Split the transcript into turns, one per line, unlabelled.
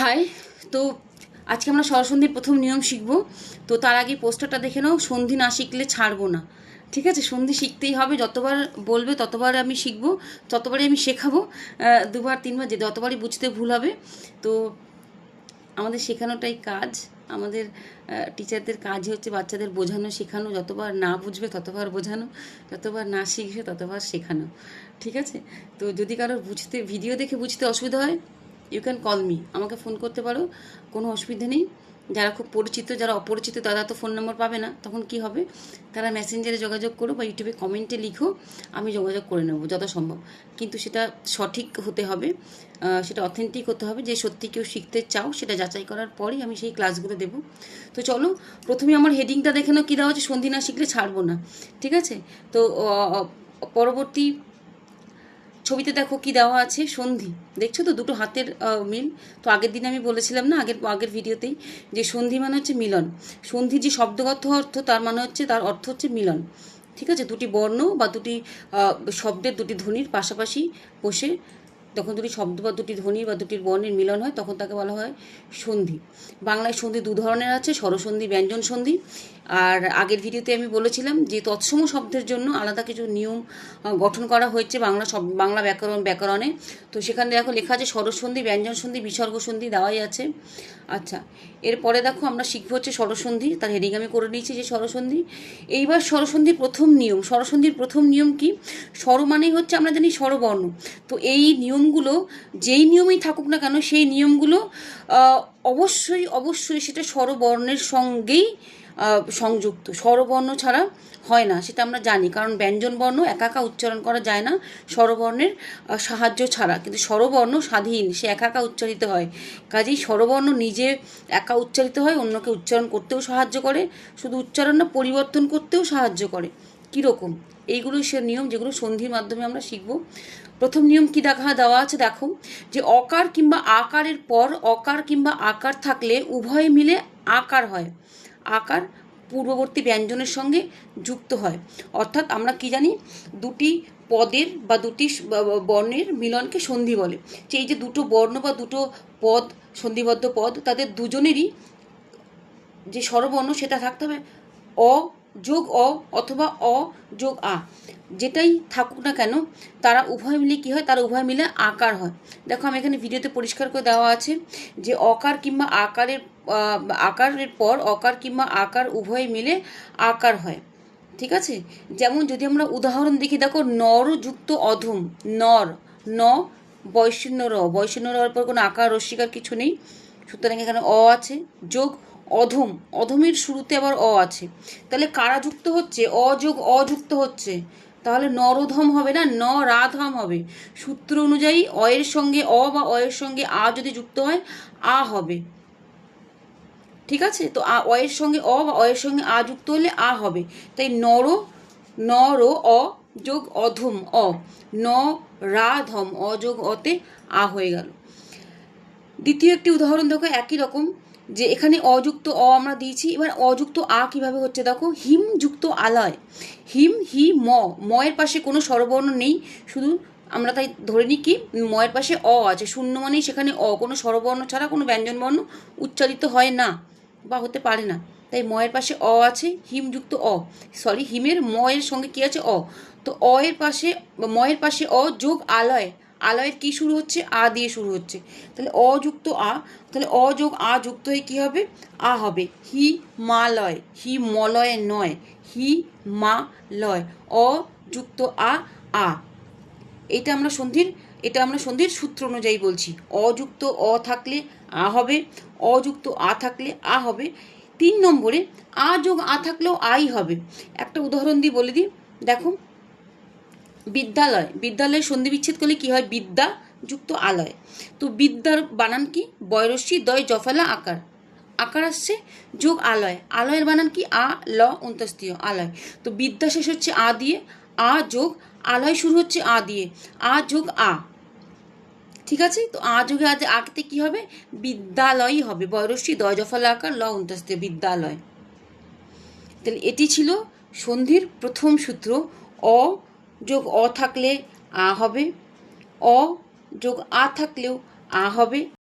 High. তো আজকে আমরা স্বরসন্ধির প্রথম নিয়ম শিখব। তো তার আগে পোস্টারটা দেখে নাও। সন্ধি না শিখলে ছাড়বো না, ঠিক আছে? সন্ধি শিখতেই হবে, যতবার বলবে ততবার আমি শিখবো, ততবারই আমি শেখাবো। দুবার তিনবার যে যতবারই বুঝতে ভুল হবে। তো আমাদের শেখানোটাই কাজ, আমাদের টিচারদের কাজই হচ্ছে বাচ্চাদের বোঝানো শেখানো। যতবার না বুঝবে ততবার বোঝানো, যতবার না শিখবে ততবার শেখানো, ঠিক আছে? তো যদি কারোর বুঝতে ভিডিও দেখে বুঝতে অসুবিধা হয়, ইউ ক্যান কল মি, আমাকে ফোন করতে পারো, কোনো অসুবিধা নেই। যারা খুব পরিচিত, যারা অপরিচিত তারা তো ফোন নম্বর পাবে না, তখন কি হবে? তারা মেসেঞ্জারে যোগাযোগ করো বা ইউটিউবে কমেন্টে লিখো, আমি যোগাযোগ করে নেবো যত সম্ভব। কিন্তু সেটা সঠিক হতে হবে, সেটা অথেন্টিক হতে হবে, যে সত্যি কেউ শিখতে চাও সেটা যাচাই করার পরই আমি সেই ক্লাসগুলো দেবো। তো চলো, প্রথমে আমার হেডিংটা দেখে নাও, কী দেওয়া হচ্ছে, সন্ধি না শিখলে ছাড়বো না, ঠিক আছে? তো পরবর্তী ছবিতে দেখো কি দেওয়া আছে, সন্ধি। দেখছো তো দুটো হাতের মিল। তো আগের দিন আমি বলেছিলাম না, আগের ভিডিওতেই, যে সন্ধি মানে হচ্ছে মিলন। সন্ধি যে শব্দগত অর্থ, তার মানে হচ্ছে, তার অর্থ হচ্ছে মিলন, ঠিক আছে? দুটি বর্ণ বা দুটি শব্দের, দুটি ধ্বনির পাশাপাশি বসে যখন দুটি শব্দ বা দুটি ধ্বনি বা দুটি বর্ণের মিলন হয় তখন তাকে বলা হয় সন্ধি। বাংলায় সন্ধি দু ধরনের আছে, স্বরসন্ধি, ব্যঞ্জন সন্ধি। আর আগের ভিডিওতে আমি বলেছিলাম যে তৎসম শব্দের জন্য আলাদা কিছু নিয়ম গঠন করা হয়েছে বাংলা ব্যাকরণে। তো সেখানে দেখো লেখা আছে স্বরসন্ধি, ব্যঞ্জন সন্ধি, বিসর্গ সন্ধি দেওয়াই আছে। আচ্ছা, এরপরে দেখো আমরা শিখবো হচ্ছে স্বরসন্ধি। তার হেডিং আমি করে নিয়েছি যে স্বরসন্ধি। এইবার স্বরসন্ধির প্রথম নিয়ম, স্বরসন্ধির প্রথম নিয়ম কি? স্বর মানেই হচ্ছে আমরা জানি স্বরবর্ণ। তো এই নিয়মগুলো, যেই নিয়মেই থাকুক না কেন, সেই নিয়মগুলো অবশ্যই অবশ্যই সেটা স্বরবর্ণের সঙ্গেই সংযুক্ত। স্বরবর্ণ ছাড়া হয় না, সেটা আমরা জানি, কারণ ব্যঞ্জন বর্ণ একা একা উচ্চারণ করা যায় না স্বরবর্ণের সাহায্য ছাড়া। কিন্তু স্বরবর্ণ স্বাধীন, সে একা একা উচ্চারিত হয়। কাজেই স্বরবর্ণ নিজে একা উচ্চারিত হয়, অন্যকে উচ্চারণ করতেও সাহায্য করে, শুধু উচ্চারণ না, পরিবর্তন করতেও সাহায্য করে। কীরকম? এইগুলোই সে নিয়ম যেগুলো সন্ধির মাধ্যমে আমরা শিখব। প্রথম নিয়ম কি দেওয়া আছে দেখো, যে অকার কিংবা আকারের পর অকার কিংবা আকার থাকলে উভয় মিলে আকার হয়। আকার পূর্ববর্তী ব্যঞ্জনের সঙ্গে যুক্ত হয়। অর্থাৎ আমরা কি জানি, দুটি পদের বা দুটি বর্ণের মিলনকে সন্ধি বলে। যে এই যে দুটো বর্ণ বা দুটো পদ, সন্ধিবদ্ধ পদ, তাদের দুজনেরই যে স্বরবর্ণ সেটা থাকতে হবে অ যোগ অ অথবা অ যোগ আ, যেটাই থাকুক না কেন, তারা উভয় মিলে কী হয়, তারা উভয় মিলে আকার হয়। দেখো আমি এখানে ভিডিওতে পরিষ্কার করে দেওয়া আছে যে অকার কিংবা আকারের পর অকার কিংবা আকার উভয় মিলে আকার হয়, ঠিক আছে? যেমন যদি আমরা উদাহরণ দেখি, দেখো নর যুক্ত অধম, নর, ন বৈষণ্য র, বৈষণ্য রর পর কোনো আকার রস্বীকার কিছু নেই, সুতরাং এখানে অ আছে, যোগ অধম, অধমের শুরুতে আবার অ আছে। তাহলে কারা যুক্ত হচ্ছে? অ যোগ অ যুক্ত হচ্ছে, তাহলে নরধম হবে না, ন রাধম হবে। সূত্র অনুযায়ী অয়ের সঙ্গে অ বা অয়ের সঙ্গে আ যদি যুক্ত হয়, আ হবে, ঠিক আছে? তো অয়ের সঙ্গে অ বা অয়ের সঙ্গে আ যুক্ত হলে আ হবে। তাই নর অ যোগ অধম অ, ন রাধম, অ যোগ অতে আ হয়ে গেল। দ্বিতীয় একটি উদাহরণ দেখো, একই রকম, যে এখানে অযুক্ত অ আমরা দিয়েছি, এবার অযুক্ত আ কিভাবে হচ্ছে দেখো, হিম যুক্ত আলয়, হিম হি ময়ের পাশে কোনো স্বরবর্ণ নেই, শুধু আমরা তাই ধরে নিই কি ময়ের পাশে অ আছে, শূন্য মানেই সেখানে অ, কোনো স্বরবর্ণ ছাড়া কোনো ব্যঞ্জনবর্ণ উচ্চারিত হয় না বা হতে পারে না। তাই ময়ের পাশে অ আছে, হিমযুক্ত অ, সরি হিমের ময়ের সঙ্গে কি আছে, অ। তো ময়ের পাশে অ যোগ আলয়, আলয়ের কি শুরু হচ্ছে, আ দিয়ে শুরু হচ্ছে, তাহলে অ যুক্ত আ, তাহলে অ যোগ আ যুক্ত হয়ে কী হবে, আ হবে। হি মালয়, হি মলয় নয়, হি মা লয়, অ যুক্ত আ, আ। এটা আমরা সন্ধির সূত্র অনুযায়ী বলছি। অযুক্ত অ থাকলে আ হবে, অযুক্ত আ থাকলে আ হবে। 3 নম্বরে আ যোগ আ থাকলেও আই হবে। একটা উদাহরণ দিয়ে বলে দিই, দেখো বিদ্যালয়ের সন্ধি বিচ্ছেদ করলে কি হয়, বিদ্যা যুক্ত আলয়। তো বিদ্যার বানান কি, বয়রস্বী দয় জফলা আকার, আকার আসছে, যোগ আলয়, আলয়ের বানান কি, আ ল অন্তস্তীয় আলয়। তো বিদ্যা শেষ হচ্ছে আ দিয়ে, আ যোগ আলয় শুরু হচ্ছে আ দিয়ে, আ যোগ আ, ঠিক আছে? তো আ যোগে আতে কি হবে, বিদ্যালয়ই হবে, বয়রস্বী দয় জফলা আকার ল অন্তস্তীয়, বিদ্যালয়। তাহলে এটি ছিল সন্ধির প্রথম সূত্র। অ যোগ অ থাকলে আ হবে, অ যোগ আ থাকলেও আ হবে।